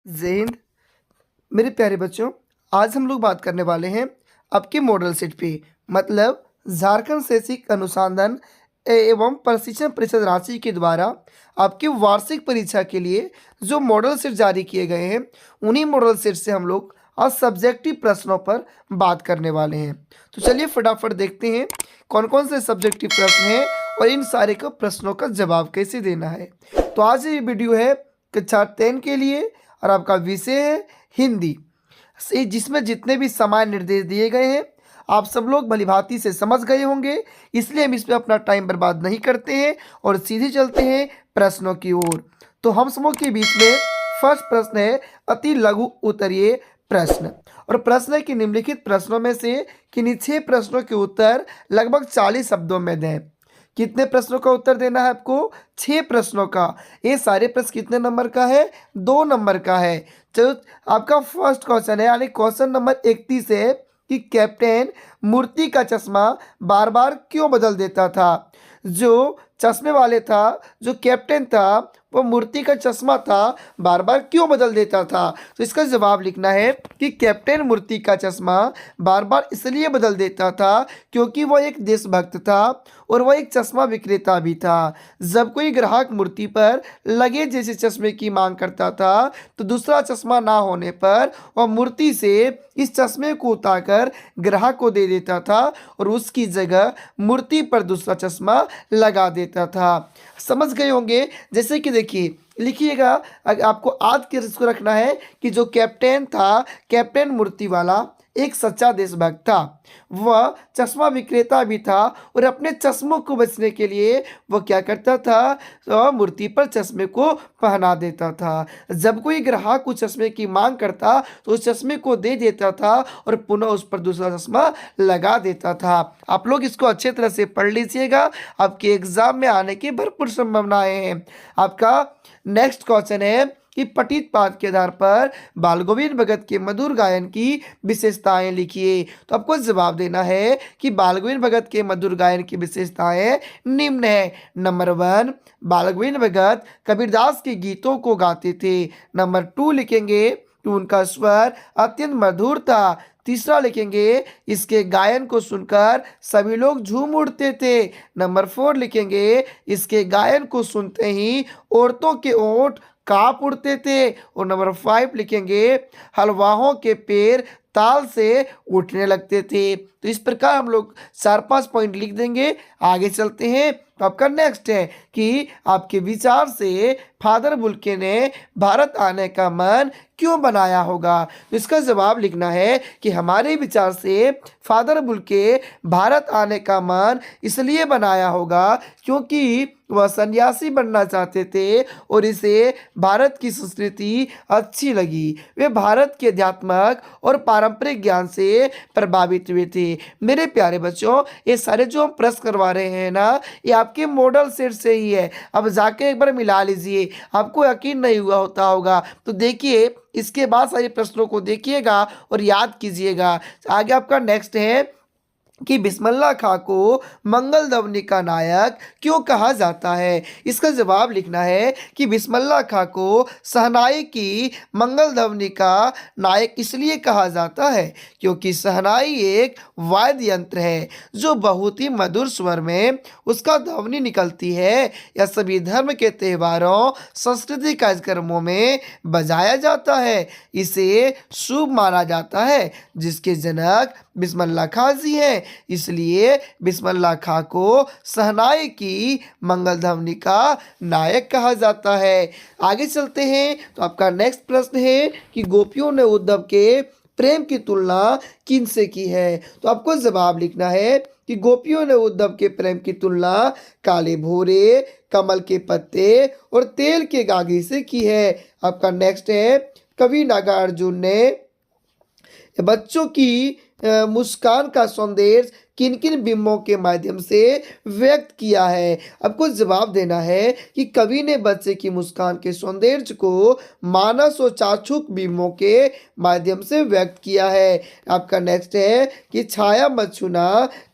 जय हिंद। मेरे प्यारे बच्चों, आज हम लोग बात करने वाले हैं आपके मॉडल सेट पे, मतलब झारखंड शैक्षिक अनुसंधान एवं प्रशिक्षण परिषद रांची के द्वारा आपकी वार्षिक परीक्षा के लिए जो मॉडल सेट जारी किए गए हैं, उन्हीं मॉडल सेट से हम लोग आज सब्जेक्टिव प्रश्नों पर बात करने वाले हैं। तो चलिए फटाफट देखते हैं कौन कौन से सब्जेक्टिव प्रश्न हैं और इन सारे को प्रश्नों का जवाब कैसे देना है। तो आज ये वीडियो है कक्षा 10 के लिए और आपका विषय है हिंदी, जिसमें जितने भी समान निर्देश दिए गए हैं आप सब लोग भलीभांति से समझ गए होंगे, इसलिए हम इसमें अपना टाइम बर्बाद नहीं करते हैं और सीधे चलते हैं प्रश्नों की ओर। तो हम सबों के बीच में फर्स्ट प्रश्न है अति लघु उत्तरीय प्रश्न, और प्रश्न है कि निम्नलिखित प्रश्नों में से किन्हीं 6 प्रश्नों के उत्तर लगभग 40 शब्दों में दें। कितने प्रश्नों का उत्तर देना है आपको? 6 प्रश्नों का। ये सारे प्रश्न कितने नंबर का है? 2 नंबर का है। चलो, आपका फर्स्ट क्वेश्चन है, यानी क्वेश्चन नंबर 31 है कि कैप्टन मूर्ति का चश्मा बार बार क्यों बदल देता था? जो चश्मे वाले था, जो कैप्टन था, वो मूर्ति का चश्मा था, बार बार क्यों बदल देता था? तो इसका जवाब लिखना है कि कैप्टन मूर्ति का चश्मा बार बार इसलिए बदल देता था क्योंकि वह एक देशभक्त था और वह एक चश्मा विक्रेता भी था। जब कोई ग्राहक मूर्ति पर लगे जैसे चश्मे की मांग करता था तो दूसरा चश्मा ना होने पर वह मूर्ति से इस चश्मे को उतारकर ग्राहक को दे देता था और उसकी जगह मूर्ति पर दूसरा चश्मा लगा देता था। समझ गए होंगे। जैसे कि देखिए, लिखिएगा, आपको आज के इसको रखना है कि जो कैप्टन था, कैप्टन मूर्ति वाला एक सच्चा देशभक्त था, वह चश्मा विक्रेता भी था और अपने चश्मों को बचने के लिए वह क्या करता था, तो मूर्ति पर चश्मे को पहना देता था। जब कोई ग्राहक उस चश्मे की मांग करता तो उस चश्मे को दे देता था और पुनः उस पर दूसरा चश्मा लगा देता था। आप लोग इसको अच्छे तरह से पढ़ लीजिएगा, आपके एग्जाम में आने की भरपूर संभावनाएं हैं। आपका नेक्स्ट क्वेश्चन है कि पठित पाठ के आधार पर बाल गोविंद भगत के मधुर गायन की विशेषताएं लिखिए। तो आपको जवाब देना है कि बाल गोविंद भगत के मधुर गायन की विशेषताएं निम्न है। नंबर 1, बाल गोविंद भगत कबीरदास के गीतों को गाते थे। नंबर 2 लिखेंगे कि उनका स्वर अत्यंत मधुर था। तीसरा लिखेंगे इसके गायन को सुनकर सभी लोग झूम उठते थे। नंबर 4 लिखेंगे इसके गायन को सुनते ही औरतों के ओंठ कांप उठते थे। और नंबर 5 लिखेंगे हलवाहों के पैर ताल से उठने लगते थे। तो इस प्रकार हम लोग 4-5 पॉइंट लिख देंगे। आगे चलते हैं। तो आपका नेक्स्ट है कि आपके विचार से फादर बुल्के ने भारत आने का मन क्यों बनाया होगा? तो इसका जवाब लिखना है कि हमारे विचार से फादर बुल्के भारत आने का मन इसलिए बनाया होगा क्योंकि वह सन्यासी बनना चाहते थे और इसे भारत की संस्कृति अच्छी लगी। वे भारत के अध्यात्मक और पारंपरिक ज्ञान से प्रभावित हुए थे। मेरे प्यारे बच्चों, ये सारे जो हम प्रश्न करवा रहे हैं ना, ये आपके मॉडल सेट से ही है। अब जाके एक बार मिला लीजिए, आपको यकीन नहीं हुआ होगा। तो देखिए, इसके बाद सारे प्रश्नों को देखिएगा और याद कीजिएगा। आगे आपका नेक्स्ट है कि बिस्मिल्लाह खां को मंगल ध्वनि का नायक क्यों कहा जाता है? इसका जवाब लिखना है कि बिस्मिल्लाह खां को शहनाई की मंगल ध्वनि का नायक इसलिए कहा जाता है क्योंकि शहनाई एक वाद्य यंत्र है जो बहुत ही मधुर स्वर में उसका ध्वनि निकलती है। यह सभी धर्म के त्योहारों, सांस्कृतिक कार्यक्रमों में बजाया जाता है। इसे शुभ माना जाता है, जिसके जनक बिस्मिल्लाह खां जी हैं। इसलिए बिस्मिल्लाह खां को शहनाई की मंगल ध्वनि का नायक कहा जाता है। आगे चलते हैं। तो आपका नेक्स्ट प्रश्न है कि गोपियों ने उद्धव के प्रेम की तुलना किन से की है? तो आपको जवाब लिखना है कि गोपियों ने उद्धव के प्रेम की तुलना काले भोरे, कमल के पत्ते और तेल के गागी से की है। आपका नेक्स्ट है कवि नागार्जुन ने बच्चों की मुस्कान का सौंदर्य किन किन बिंबों के माध्यम से व्यक्त किया है। आपको जवाब देना है कि कवि ने बच्चे की मुस्कान के सौंदर्य को मानस और चाक्षुष बिंबों के माध्यम से व्यक्त किया है। आपका नेक्स्ट है कि छाया मत छूना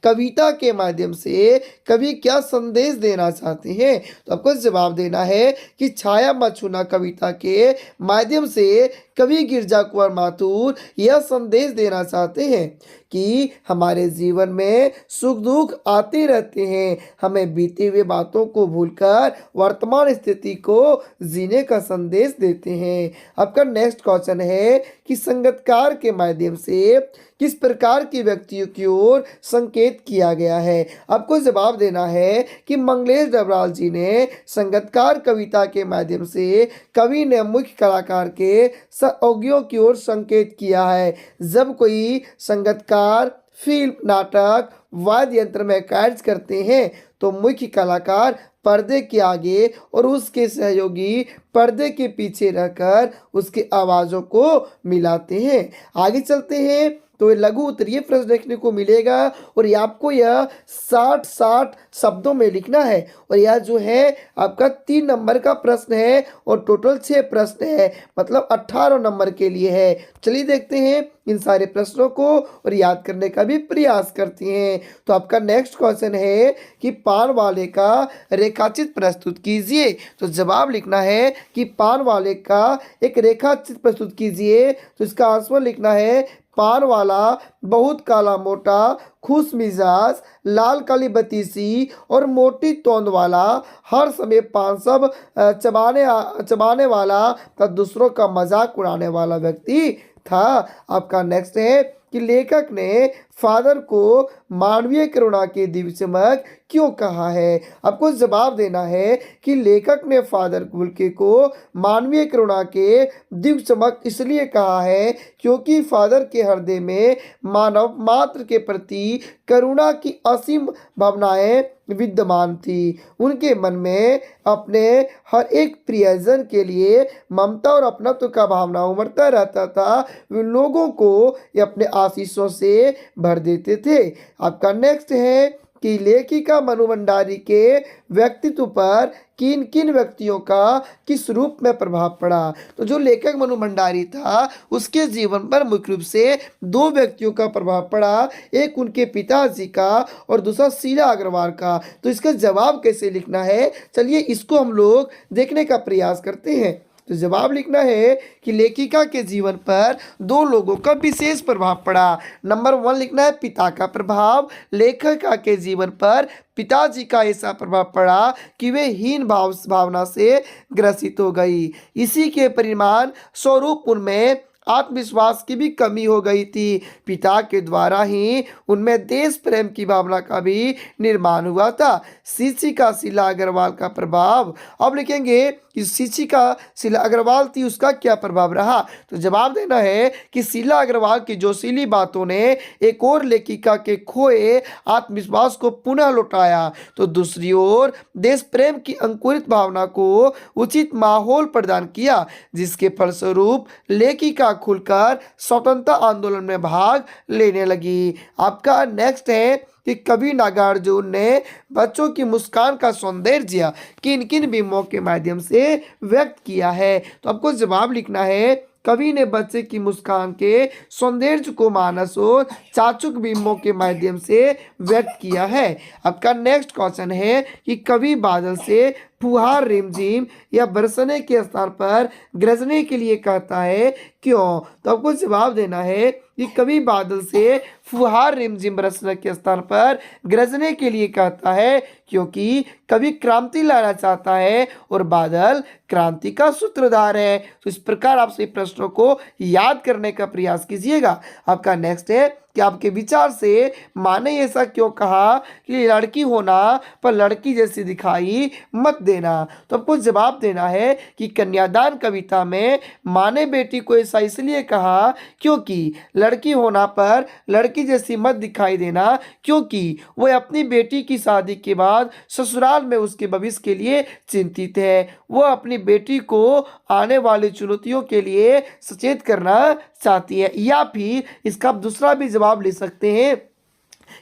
कविता के माध्यम से कवि क्या संदेश देना चाहते हैं। तो आपको जवाब देना है कि छाया मत छूना कविता के माध्यम से कवि गिरजा कुंवर माथुर यह संदेश देना चाहते हैं कि हमारे जीवन में सुख दुख आते रहते हैं, हमें बीती हुई बातों को भूलकर वर्तमान स्थिति को जीने का संदेश देते हैं। आपका नेक्स्ट क्वेश्चन है कि संगीतकार के माध्यम से किस प्रकार के व्यक्तियों की ओर संकेत किया गया है। आपको जवाब देना है कि मंगलेश डबराल जी ने संगीतकार कविता के माध्यम से कवि ने मुख्य कलाकार के सहयोगियों की ओर संकेत किया है। जब कोई संगीतकार फिल्म नाटक वाद्य यंत्र में कार्य करते हैं तो मुख्य कलाकार पर्दे के आगे और उसके सहयोगी पर्दे के पीछे रहकर उसकी आवाज़ों को मिलाते हैं। आगे चलते हैं तो लघु उत्तरीय प्रश्न देखने को मिलेगा और ये आपको यह 60 शब्दों में लिखना है और यह जो है आपका 3 नंबर का प्रश्न है और टोटल 6 प्रश्न है, मतलब 18 नंबर के लिए है। चलिए देखते हैं इन सारे प्रश्नों को और याद करने का भी प्रयास करते हैं। तो आपका नेक्स्ट क्वेश्चन है कि पान वाले का रेखाचित्र प्रस्तुत कीजिए। तो जवाब लिखना है कि पान वाले का एक रेखाचित्र प्रस्तुत कीजिए। तो इसका आंसर लिखना है पान वाला बहुत काला मोटा खुश मिजाज लाल काली बतीसी और मोटी तोंद वाला हर समय पान सब चबाने वाला तथा दूसरों का मजाक उड़ाने वाला व्यक्ति था। आपका नेक्स्ट है कि लेखक ने फादर को मानवीय करुणा के दिव्य चमक क्यों कहा है। आपको जवाब देना है कि लेखक ने फादर वुल्के को मानवीय करुणा के दिव्य चमक इसलिए कहा है क्योंकि फादर के हृदय में मानव मात्र के प्रति करुणा की असीम भावनाएं विद्यमान थी। उनके मन में अपने हर एक प्रियजन के लिए ममता और अपनत्व का भावना उमड़ता रहता था। वे लोगों को अपने आशीषों से भर देते थे। आपका नेक्स्ट है कि लेखिका मनु भंडारी के व्यक्तित्व पर किन किन व्यक्तियों का किस रूप में प्रभाव पड़ा। तो जो लेखक मनु भंडारी था उसके जीवन पर मुख्य रूप से 2 व्यक्तियों का प्रभाव पड़ा, एक उनके पिताजी का और दूसरा शीला अग्रवाल का। तो इसका जवाब कैसे लिखना है, चलिए इसको हम लोग देखने का प्रयास करते हैं। तो जवाब लिखना है कि लेखिका के जीवन पर 2 लोगों का विशेष प्रभाव पड़ा। नंबर 1 लिखना है पिता का प्रभाव। लेखिका के जीवन पर पिताजी का ऐसा प्रभाव पड़ा कि वे हीन भावना से ग्रसित हो गई। इसी के परिणाम स्वरूप उनमें आत्मविश्वास की भी कमी हो गई थी। पिता के द्वारा ही उनमें देश प्रेम की भावना का भी निर्माण हुआ था। शिक्षिका शीला अग्रवाल का प्रभाव, अब लिखेंगे कि शिक्षिका शीला अग्रवाल थी उसका क्या प्रभाव रहा। तो जवाब देना है कि शीला अग्रवाल की जोशीली बातों ने एक और लेखिका के खोए आत्मविश्वास को पुनः लौटाया, तो दूसरी ओर देश प्रेम की अंकुरित भावना को उचित माहौल प्रदान किया, जिसके फलस्वरूप लेखिका खुलकर स्वतंत्रता आंदोलन में भाग लेने लगी। आपका नेक्स्ट है कि कवि नागार्जुन ने बच्चों की मुस्कान का सौंदर्य किन किन बिंबों के माध्यम से व्यक्त किया है। तो आपको जवाब लिखना है कवि ने बच्चे की मुस्कान के सौंदर्य को मानस और चाक्षुष बिंबों के माध्यम से व्यक्त किया है। आपका नेक्स्ट क्वेश्चन है कि कवि बादल से फुहार रिमझिम या बरसने के स्थान पर गरजने के लिए कहता है, क्यों। तो आपको जवाब देना है कि कवि बादल से फुहार रिमझिम बरसने के स्थान पर गरजने के लिए कहता है क्योंकि कवि क्रांति लाना चाहता है और बादल क्रांति का सूत्रधार है। तो इस प्रकार आप सभी प्रश्नों को याद करने का प्रयास कीजिएगा। आपका नेक्स्ट है कि आपके विचार से माँ ने ऐसा क्यों कहा कि लड़की होना पर लड़की जैसी दिखाई मत देना। तो आपको जवाब देना है कि कन्यादान कविता में माँ ने बेटी को ऐसा इसलिए कहा क्योंकि लड़की होना पर लड़की जैसी मत दिखाई देना, क्योंकि वह अपनी बेटी की शादी के बाद ससुराल में उसके भविष्य के लिए चिंतित है। वह अपनी बेटी को आने वाली चुनौतियों के लिए सचेत करना चाहती है। या फिर इसका आप दूसरा भी जवाब ले सकते हैं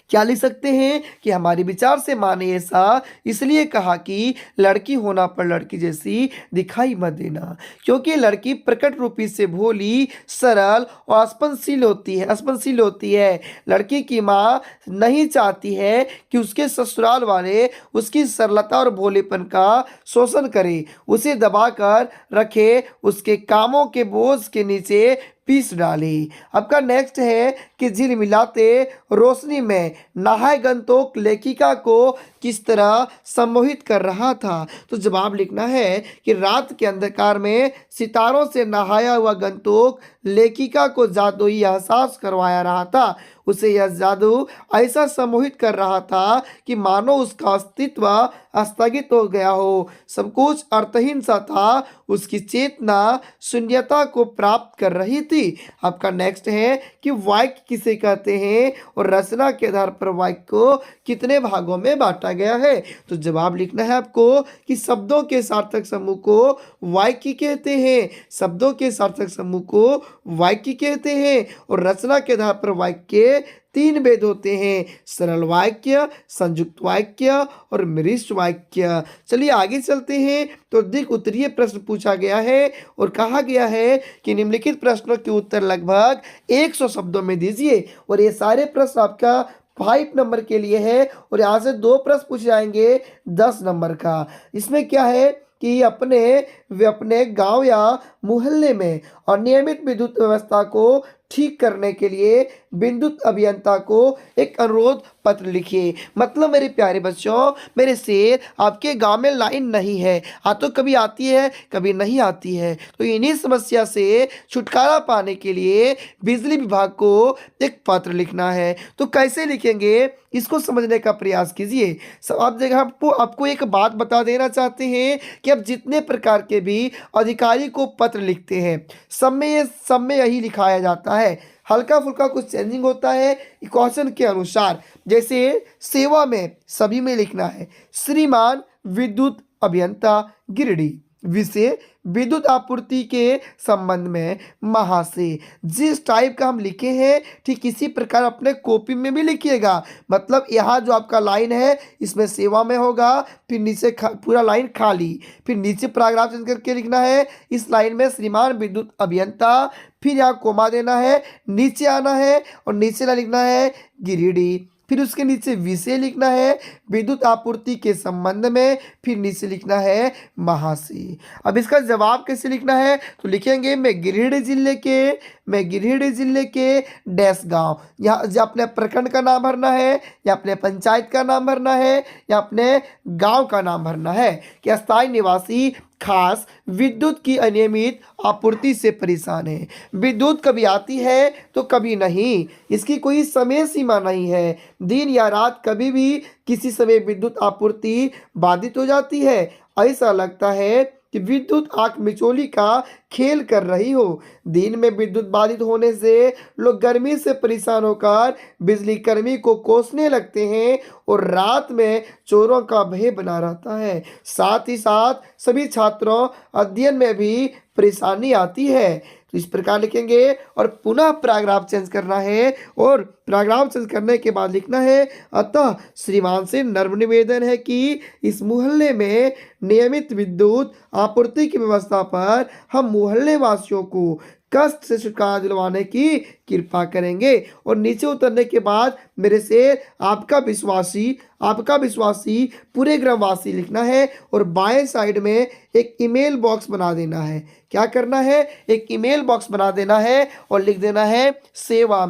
क्या लिख सकते हैं कि हमारे विचार से माँ ने ऐसा इसलिए कहा कि लड़की होना पर लड़की जैसी दिखाई मत देना, क्योंकि लड़की प्रकट रूपी से भोली, सरल और स्पंदनशील होती है। लड़की की माँ नहीं चाहती है कि उसके ससुराल वाले उसकी सरलता और भोलेपन का शोषण करें, उसे दबाकर रखे, उसके कामों के बोझ के नीचे पीस डाली। आपका नेक्स्ट है कि झिलमिलाते रोशनी में नहाए गंतोक लेखिका को किस तरह सम्मोहित कर रहा था। तो जवाब लिखना है कि रात के अंधकार में सितारों से नहाया हुआ गंतोक लेखिका को जादुई एहसास करवाया रहा था। उसे यह जादू ऐसा सम्मोहित कर रहा था कि मानो उसका अस्तित्व स्थगित हो गया हो, सब कुछ अर्थहीन सा था, उसकी चेतना शून्यता को प्राप्त कर रही थी। आपका नेक्स्ट है कि वाक्य किसे कहते हैं और रचना के आधार पर वाक्य को कितने भागों में बांटा गया है। तो जवाब लिखना है आपको कि शब्दों के सार्थक समूह को वाक्य कहते हैं, शब्दों के सार्थक समूह को वाक्य कहते हैं, और रचना के आधार पर वाक्य के तीन भेद होते हैं, सरल वाक्य, संयुक्त वाक्य और मिश्र वाक्य। चलिए आगे चलते हैं। तो अधिक उत्तरीय प्रश्न पूछा गया है और कहा गया है कि निम्नलिखित प्रश्नों के उत्तर लगभग 100 शब्दों में दीजिए, और ये सारे प्रश्न आपका 5 नंबर के लिए है, और यहाँ से 2 प्रश्न पूछे जाएंगे 10 नंबर का। इसमें क्या है कि वे अपने गांव या मोहल्ले में अनियमित विद्युत व्यवस्था को ठीक करने के लिए विद्युत अभियंता को एक अनुरोध पत्र लिखिए। मतलब मेरे प्यारे बच्चों, मेरे शेर, आपके गांव में लाइन नहीं है, तो कभी आती है कभी नहीं आती है, तो इन्हीं समस्या से छुटकारा पाने के लिए बिजली विभाग को एक पत्र लिखना है। तो कैसे लिखेंगे इसको समझने का प्रयास कीजिए। आप जगह आपको एक बात बता देना चाहते हैं कि अब जितने प्रकार के भी अधिकारी को पत्र लिखते हैं, सब में यही लिखाया जाता है, हल्का फुल्का कुछ चेंजिंग होता है क्वेश्चन के अनुसार। जैसे सेवा में सभी में लिखना है श्रीमान विद्युत अभियंता गिरिडीह, विषय विद्युत आपूर्ति के संबंध में महाशय। जिस टाइप का हम लिखे हैं ठीक इसी प्रकार अपने कॉपी में भी लिखिएगा। मतलब यहाँ जो आपका लाइन है इसमें सेवा में होगा, फिर नीचे पूरा लाइन खाली, फिर नीचे पैराग्राफ चेंज करके लिखना है, इस लाइन में श्रीमान विद्युत अभियंता, फिर यहाँ कोमा देना है, नीचे आना है और नीचे ना लिखना है गिरिडीह, फिर उसके नीचे विषय लिखना है विद्युत आपूर्ति के संबंध में, फिर नीचे लिखना है महाशय। अब इसका जवाब कैसे लिखना है तो लिखेंगे मैं गिरिडीह जिले के डैश गांव। यहाँ अपने प्रखंड का नाम भरना है, या अपने पंचायत का नाम भरना है, या अपने गांव का नाम भरना है कि स्थायी निवासी खास विद्युत की अनियमित आपूर्ति से परेशान है। विद्युत कभी आती है तो कभी नहीं, इसकी कोई समय सीमा नहीं है, दिन या रात कभी भी किसी समय विद्युत आपूर्ति बाधित हो जाती है। ऐसा लगता है कि विद्युत आंख मिचोली का खेल कर रही हो। दिन में विद्युत बाधित होने से लोग गर्मी से परेशान होकर बिजली कर्मी को कोसने लगते हैं, और रात में चोरों का भय बना रहता है। साथ ही साथ सभी छात्रों अध्ययन में भी परेशानी आती है। तो इस प्रकार लिखेंगे और पुनः पैराग्राफ चेंज करना है, और पैराग्राफ चेंज करने के बाद लिखना है अतः श्रीमान से नम्र निवेदन है कि इस मोहल्ले में नियमित विद्युत आपूर्ति की व्यवस्था पर हम मोहल्ले वासियों को कष्ट से छुटकारा दिलवाने की कृपा करेंगे। और नीचे उतरने के बाद मेरे से आपका विश्वासी पूरे ग्रामवासी लिखना है, और बाएं साइड में एक ईमेल बॉक्स बना देना है। क्या करना है, एक ईमेल बॉक्स बना देना है और लिख देना है सेवा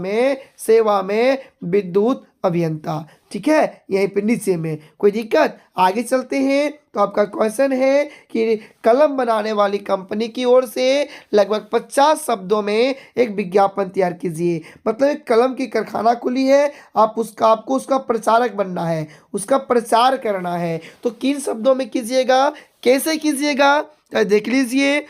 में विद्युत अभियंता। ठीक है, यहीं पे नीचे में कोई दिक्कत। आगे चलते हैं। तो आपका क्वेश्चन है कि कलम बनाने वाली कंपनी की ओर से लगभग 50 शब्दों में एक विज्ञापन तैयार कीजिए। मतलब एक कलम की कारखाना खुली है, आपको उसका प्रचारक बनना है, उसका प्रचार करना है। तो किन शब्दों में कीजिएगा, कैसे कीजिएगा, देख लीजिए।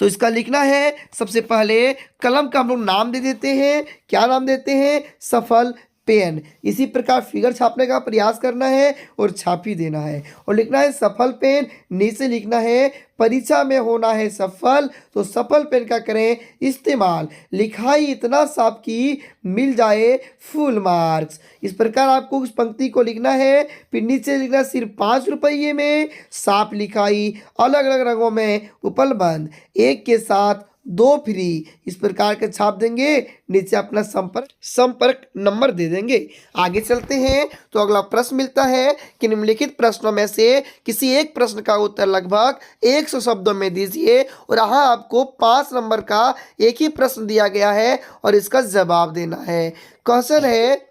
तो इसका लिखना है सबसे पहले कलम का हम लोग नाम दे देते हैं। क्या नाम देते हैं, सफल पेन। इसी प्रकार फिगर छापने का प्रयास करना है और छाप ही देना है और लिखना है सफल पेन। नीचे लिखना है परीक्षा में होना है सफल, तो सफल पेन का करें इस्तेमाल। लिखाई इतना साफ की मिल जाए फुल मार्क्स। इस प्रकार आपको उस पंक्ति को लिखना है। फिर नीचे लिखना सिर्फ 5 रुपये में साफ लिखाई अलग अलग रंगों में उपलब्ध, एक के साथ 2 फ्री। इस प्रकार के छाप देंगे। नीचे अपना संपर्क नंबर दे देंगे। आगे चलते हैं तो अगला प्रश्न मिलता है कि निम्नलिखित प्रश्नों में से किसी एक प्रश्न का उत्तर लगभग 100 शब्दों में दीजिए। और यहाँ आपको 5 नंबर का एक ही प्रश्न दिया गया है और इसका जवाब देना है। क्वेश्चन है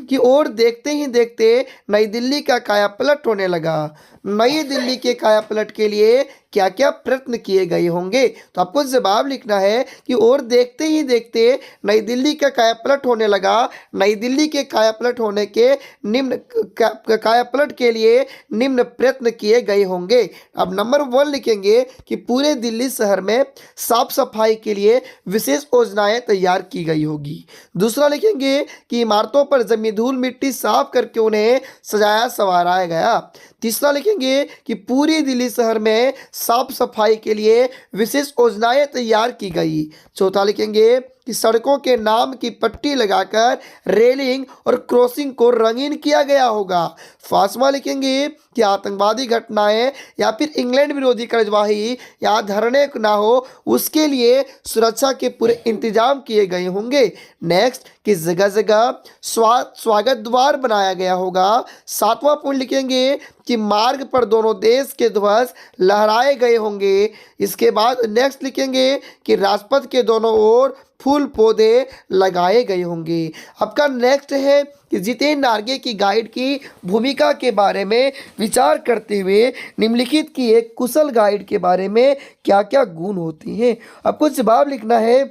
कि और देखते ही देखते नई दिल्ली का कायापलट होने लगा। नई दिल्ली के कायापलट के लिए क्या क्या प्रयत्न किए गए होंगे? तो आपको जवाब लिखना है कि और देखते ही देखते नई दिल्ली का कायापलट होने लगा। नई दिल्ली के कायापलट होने के निम्न कायापलट के लिए निम्न प्रयत्न किए गए होंगे। अब नंबर 1 लिखेंगे कि पूरे दिल्ली शहर में साफ सफाई के लिए विशेष योजनाएं तैयार की गई होगी। दूसरा लिखेंगे कि इमारतों पर जमी धूल मिट्टी साफ करके उन्हें सजाया संवारा गया। तीसरा लिखेंगे कि पूरी दिल्ली शहर में साफ सफाई के लिए विशेष योजनाएं तैयार की गई। चौथा लिखेंगे कि सड़कों के नाम की पट्टी लगाकर रेलिंग और क्रॉसिंग को रंगीन किया गया होगा। पांचवा लिखेंगे कि आतंकवादी घटनाएं या फिर इंग्लैंड विरोधी कार्यवाही या धरने ना हो उसके लिए सुरक्षा के पूरे इंतजाम किए गए होंगे। नेक्स्ट कि जगह जगह स्वागत द्वार बनाया गया होगा। सातवां पॉइंट लिखेंगे कि मार्ग पर दोनों देश के ध्वज लहराए गए होंगे। इसके बाद नेक्स्ट लिखेंगे कि राजपथ के दोनों ओर फूल पौधे लगाए गए होंगे। आपका नेक्स्ट है कि जितेंद्र नार्गे की गाइड की भूमिका के बारे में विचार करते हुए निम्नलिखित की एक कुशल गाइड के बारे में क्या क्या गुण होती हैं। आपको जवाब लिखना है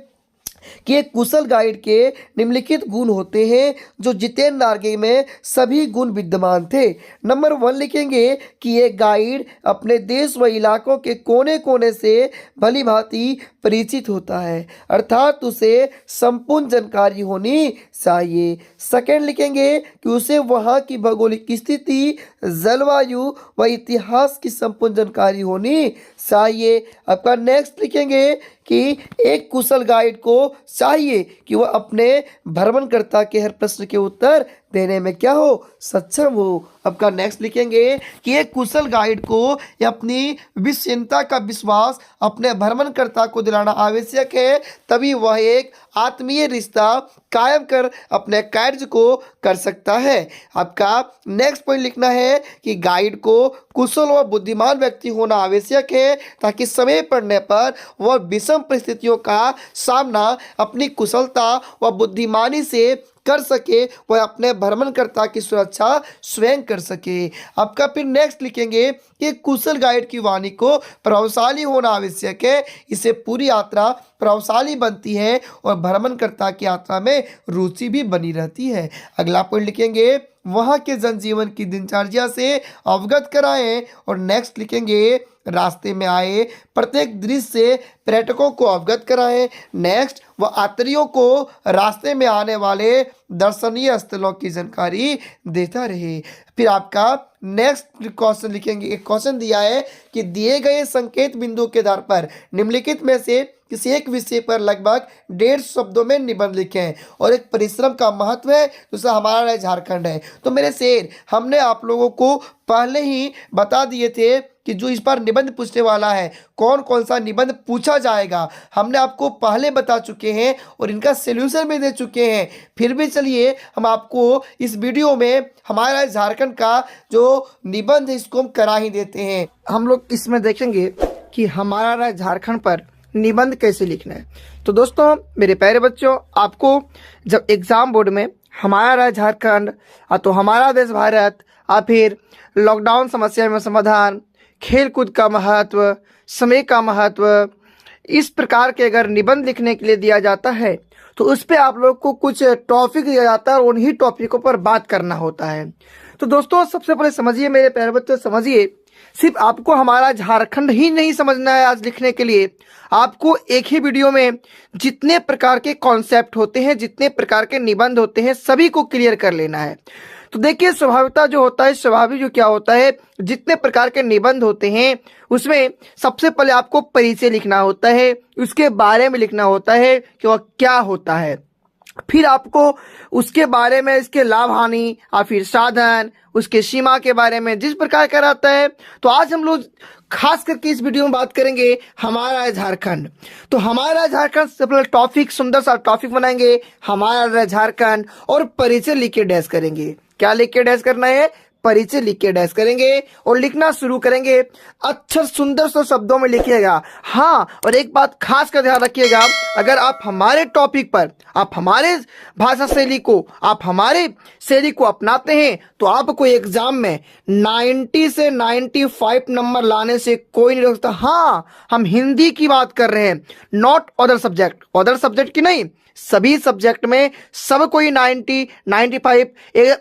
कि एक कुशल गाइड के निम्नलिखित गुण होते हैं जो जितेंद्र नार्गे में सभी गुण विद्यमान थे। नंबर 1 लिखेंगे कि एक गाइड अपने देश व इलाकों के कोने कोने से भली भांति परिचित होता है, अर्थात उसे संपूर्ण जानकारी होनी चाहिए। सेकंड लिखेंगे कि उसे वहाँ की भौगोलिक स्थिति, जलवायु व इतिहास की संपूर्ण जानकारी होनी चाहिए। आपका नेक्स्ट लिखेंगे कि एक कुशल गाइड को चाहिए कि वह अपने भ्रमणकर्ता के हर प्रश्न के उत्तर देने में क्या हो, सक्षम हो। आपका नेक्स्ट लिखेंगे कि एक कुशल गाइड को अपनी विश्वसनीयता का विश्वास अपने भ्रमणकर्ता को दिलाना आवश्यक है, तभी वह एक आत्मीय रिश्ता कायम कर अपने कार्य को कर सकता है। आपका नेक्स्ट पॉइंट लिखना है कि गाइड को कुशल व बुद्धिमान व्यक्ति होना आवश्यक है ताकि समय पड़ने पर वह विषम परिस्थितियों का सामना अपनी कुशलता व बुद्धिमानी से कर सके, वह अपने भ्रमणकर्ता की सुरक्षा स्वयं कर सके। आपका फिर नेक्स्ट लिखेंगे कि कुशल गाइड की वाणी को प्रभावशाली होना आवश्यक है, इससे पूरी यात्रा प्रभावशाली बनती है और भ्रमणकर्ता की यात्रा में रुचि भी बनी रहती है। अगला पॉइंट लिखेंगे वहाँ के जनजीवन की दिनचर्या से अवगत कराएं और नेक्स्ट लिखेंगे रास्ते में आए प्रत्येक दृश्य से पर्यटकों को अवगत कराएं। नेक्स्ट वह यात्रियों को रास्ते में आने वाले दर्शनीय स्थलों की जानकारी देता रहे। फिर आपका नेक्स्ट क्वेश्चन लिखेंगे, एक क्वेश्चन दिया है कि दिए गए संकेत बिंदु के आधार पर निम्नलिखित में से किसी एक विषय पर लगभग 150 शब्दों में निबंध लिखें। और एक परिश्रम का महत्व है, दूसरा हमारा राज्य झारखंड है। तो मेरे शेर, हमने आप लोगों को पहले ही बता दिए थे कि जो इस पर निबंध पूछने वाला है, कौन कौन सा निबंध पूछा जाएगा, हमने आपको पहले बता चुके हैं और इनका सलूशन भी दे चुके हैं। फिर भी चलिए हम आपको इस वीडियो में हमारा झारखंड का जो निबंध है इसको हम करा ही देते हैं। हम लोग इसमें देखेंगे कि हमारा राज्य झारखंड पर निबंध कैसे लिखना है। तो दोस्तों मेरे प्यारे बच्चों, आपको जब एग्जाम बोर्ड में हमारा राज्य झारखंड, तो हमारा देश भारत, फिर लॉकडाउन समस्या में समाधान, खेलकूद का महत्व, समय का महत्व, इस प्रकार के अगर निबंध लिखने के लिए दिया जाता है तो उस पर आप लोग को कुछ टॉपिक दिया जाता है और उन्हीं टॉपिकों पर बात करना होता है। तो दोस्तों सबसे पहले समझिए मेरे प्यारे बच्चों, समझिए सिर्फ आपको हमारा झारखंड ही नहीं समझना है आज लिखने के लिए, आपको एक ही वीडियो में जितने प्रकार के कॉन्सेप्ट होते हैं, जितने प्रकार के निबंध होते हैं, सभी को क्लियर कर लेना है। तो देखिए स्वाभाविकता जो होता है, स्वाभाविक जो क्या होता है, जितने प्रकार के निबंध होते हैं उसमें सबसे पहले आपको परिचय लिखना होता है, उसके बारे में लिखना होता है कि वह क्या होता है, फिर आपको उसके बारे में इसके लाभ हानि और फिर साधन, उसके सीमा के बारे में जिस प्रकार का रहता है। तो आज हम लोग खास करके इस वीडियो में बात करेंगे हमारा झारखंड। तो हमारा झारखंड से पहले टॉपिक, सुंदर सा टॉपिक बनाएंगे हमारा झारखंड, और परिचय लिख के डैश करेंगे। क्या लिख के डैश करना है? परिचय लिख के डैश करेंगे और लिखना शुरू करेंगे। अच्छा सुंदर से शब्दों में लिखिएगा। हाँ, और एक बात खास कर ध्यान रखिएगा, अगर आप हमारे टॉपिक पर, आप हमारे भाषा शैली को, आप हमारे शैली को अपनाते हैं तो आपको एग्जाम में 90 से 95 नंबर लाने से कोई नहीं रोक सकता। हाँ, हम हिंदी की बात कर रहे हैं, not other subject, other subject की नहीं, सभी सब्जेक्ट में सब कोई 90, 95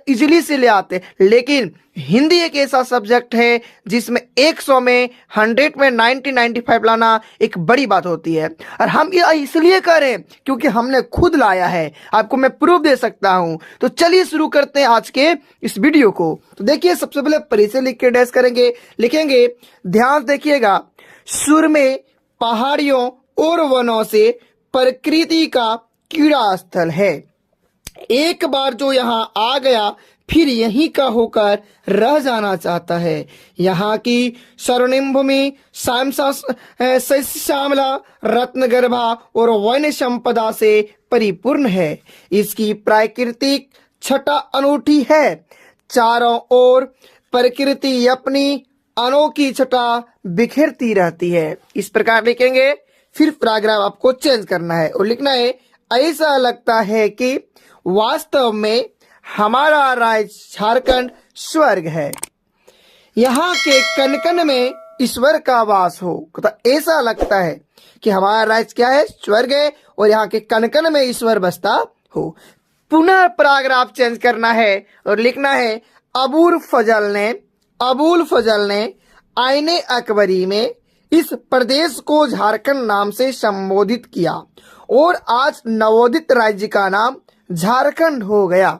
इजीली से ले आते, लेकिन हिंदी एक ऐसा सब्जेक्ट है जिसमें 100 में, 100 में 90, 95 लाना एक बड़ी बात होती है। और हम ये इसलिए करें क्योंकि हमने खुद लाया है, आपको मैं प्रूफ दे सकता हूं। तो चलिए शुरू करते हैं आज के इस वीडियो को। तो देखिए सबसे पहले परिचय लिख के डैश करेंगे, लिखेंगे, ध्यान देखिएगा, सुर में पहाड़ियों और वनों से प्रकृति का क्रीड़ा स्थल है। एक बार जो यहाँ आ गया फिर यहीं का होकर रह जाना चाहता है। यहाँ की स्वर्णिम भूमि श्यामला, रत्नगर्भा और वन्य संपदा से परिपूर्ण है। इसकी प्राकृतिक छटा अनूठी है। चारों ओर प्रकृति अपनी अनोखी छटा बिखेरती रहती है। इस प्रकार लिखेंगे, फिर पैराग्राफ आपको चेंज करना है और लिखना है, ऐसा लगता है कि वास्तव में हमारा राज्य झारखंड स्वर्ग है, यहाँ के कण कण में ईश्वर का वास हो। तो ऐसा लगता है कि हमारा राज्य क्या है? स्वर्ग है, और यहाँ के कण कण में ईश्वर बसता हो। पुनः पैराग्राफ चेंज करना है और लिखना है, अबुल फजल ने आईने अकबरी में इस प्रदेश को झारखंड नाम से संबोधित किया और आज नवोदित राज्य का नाम झारखंड हो गया।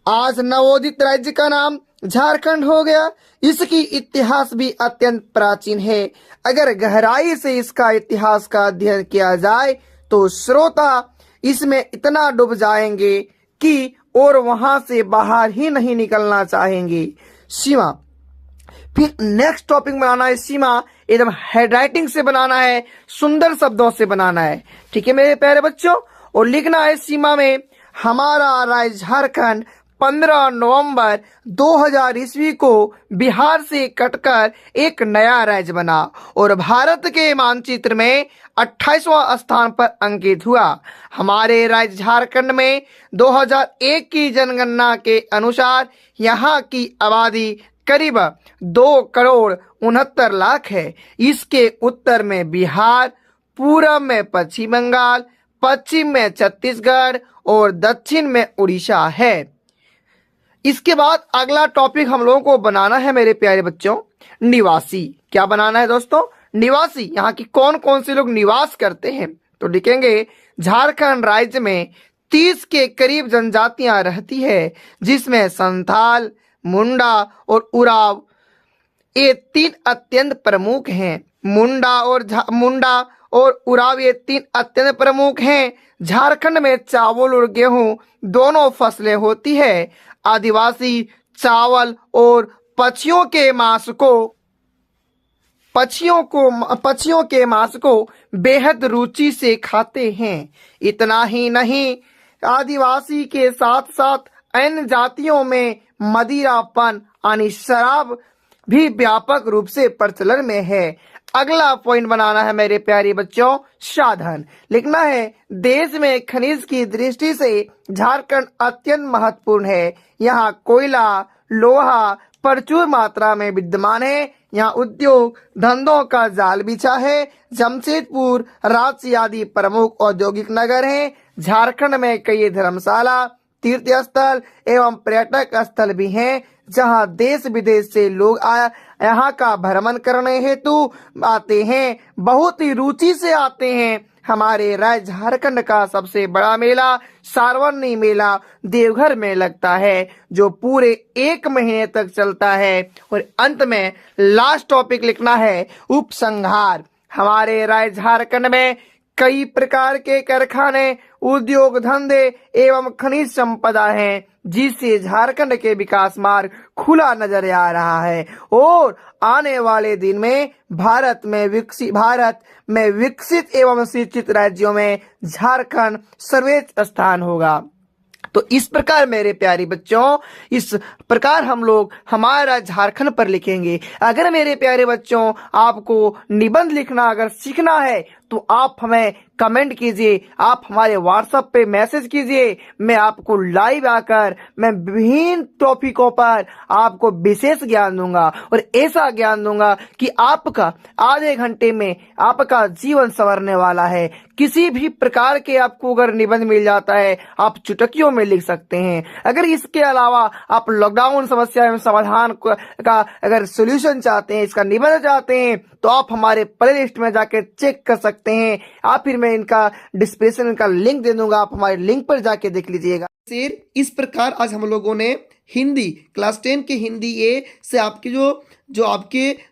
आज नवोदित राज्य का नाम झारखंड हो गया। इसकी इतिहास भी अत्यंत प्राचीन है। अगर गहराई से इसका इतिहास का अध्ययन किया जाए तो श्रोता इसमें इतना डूब जाएंगे कि और वहां से बाहर ही नहीं निकलना चाहेंगे। सीमा, फिर नेक्स्ट टॉपिक बनाना है सीमा, एकदम हैंडराइटिंग से बनाना है, सुंदर शब्दों से बनाना है। ठीक है मेरे प्यारे बच्चों, और लिखना है सीमा में, हमारा राज्य झारखंड 15 नवंबर 2000 ईस्वी को बिहार से कटकर एक नया राज्य बना और भारत के मानचित्र में 28वां स्थान पर अंकित हुआ। हमारे राज्य झारखंड में 2001 की जनगणना के अनुसार यहाँ की आबादी करीब 2,69,00,000 है। इसके उत्तर में बिहार, पूरब में पश्चिम बंगाल, पश्चिम में छत्तीसगढ़ और दक्षिण में उड़ीसा है। इसके बाद अगला टॉपिक हम लोगों को बनाना है मेरे प्यारे बच्चों, निवासी। क्या बनाना है दोस्तों? निवासी। यहाँ की कौन कौन से लोग निवास करते हैं? तो लिखेंगे, झारखंड राज्य में 30 के करीब जनजातियां रहती है, जिसमें संथाल, मुंडा और उराव ये 3 अत्यंत प्रमुख हैं। मुंडा और उराव ये 3 अत्यंत प्रमुख हैं। झारखंड में चावल और गेहूं दोनों फसलें होती है। आदिवासी चावल और पक्षियों के मांस को बेहद रुचि से खाते हैं। इतना ही नहीं, आदिवासी के साथ साथ अन्य जातियों में मदिरापन यानी शराब भी व्यापक रूप से प्रचलन में है। अगला पॉइंट बनाना है मेरे प्यारे बच्चों, साधन। लिखना है, देश में खनिज की दृष्टि से झारखंड अत्यंत महत्वपूर्ण है। यहाँ कोयला, लोहा प्रचुर मात्रा में विद्यमान है। यहाँ उद्योग धंधों का जाल बिछा है। जमशेदपुर, रांची आदि प्रमुख औद्योगिक नगर हैं। झारखंड में कई धर्मशाला, तीर्थ स्थल एवं पर्यटक स्थल भी हैं, जहां देश विदेश से लोग यहाँ का भ्रमण करने हेतु आते हैं, बहुत ही रुचि से आते हैं। हमारे राज्य झारखंड का सबसे बड़ा मेला सार्वजनिक मेला देवघर में लगता है, जो पूरे 1 महीने तक चलता है। और अंत में लास्ट टॉपिक लिखना है उपसंहार। हमारे राज्य झारखंड में कई प्रकार के कारखाने, उद्योग धंधे एवं खनिज संपदा हैं, जिससे झारखंड के विकास मार्ग खुला नजर आ रहा है। और आने वाले दिन में भारत में विकसित एवं शिक्षित राज्यों में झारखंड सर्वोच्च स्थान होगा। तो इस प्रकार मेरे प्यारे बच्चों, इस प्रकार हम लोग हमारा झारखंड पर लिखेंगे। अगर मेरे प्यारे बच्चों आपको निबंध लिखना अगर सीखना है तो आप हमें कमेंट कीजिए, आप हमारे व्हाट्सएप पे मैसेज कीजिए। मैं आपको लाइव आकर मैं विभिन्न टॉपिकों पर आपको विशेष ज्ञान दूंगा और ऐसा ज्ञान दूंगा कि आपका आधे घंटे में आपका जीवन संवरने वाला है। किसी भी प्रकार के आपको अगर निबंध मिल जाता है आप चुटकियों में लिख सकते हैं। अगर इसके अलावा आप लॉकडाउन समस्या एवं समाधान का अगर सोल्यूशन चाहते हैं, इसका निबंध चाहते हैं, तो आप हमारे प्ले लिस्ट में जाके चेक कर सकते हैं। आप फिर मैं इनका डिस्क्रिप्शन इनका लिंक दे दूंगा, आप हमारे लिंक पर जाके देख लीजिएगा। फिर इस प्रकार आज हम लोगों ने हिंदी क्लास 10 के हिंदी ए से आपके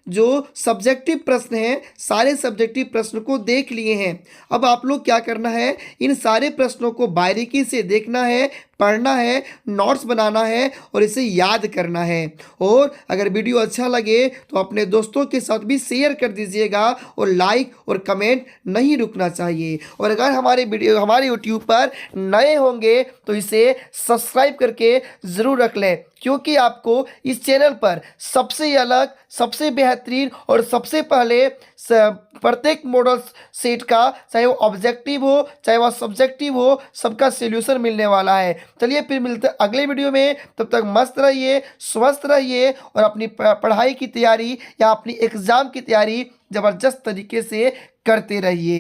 जो सब्जेक्टिव प्रश्न हैं, सारे सब्जेक्टिव प्रश्न को देख लिए हैं। अब आप लोग क्या करना है, इन सारे प्रश्नों को बारीकी से देखना है, पढ़ना है, नोट्स बनाना है और इसे याद करना है। और अगर वीडियो अच्छा लगे तो अपने दोस्तों के साथ भी शेयर कर दीजिएगा और लाइक और कमेंट नहीं रुकना चाहिए। और अगर हमारे यूट्यूब पर नए होंगे तो इसे सब्सक्राइब करके ज़रूर रख लें, क्योंकि आपको इस चैनल पर सबसे अलग, सबसे बेहतरीन और सबसे पहले प्रत्येक मॉडल सेट का, चाहे वो ऑब्जेक्टिव हो चाहे वह सब्जेक्टिव हो, सबका सॉल्यूशन मिलने वाला है। चलिए फिर मिलते हैं अगले वीडियो में। तब तक मस्त रहिए, स्वस्थ रहिए और अपनी पढ़ाई की तैयारी या अपनी एग्जाम की तैयारी ज़बरदस्त तरीके से करते रहिए।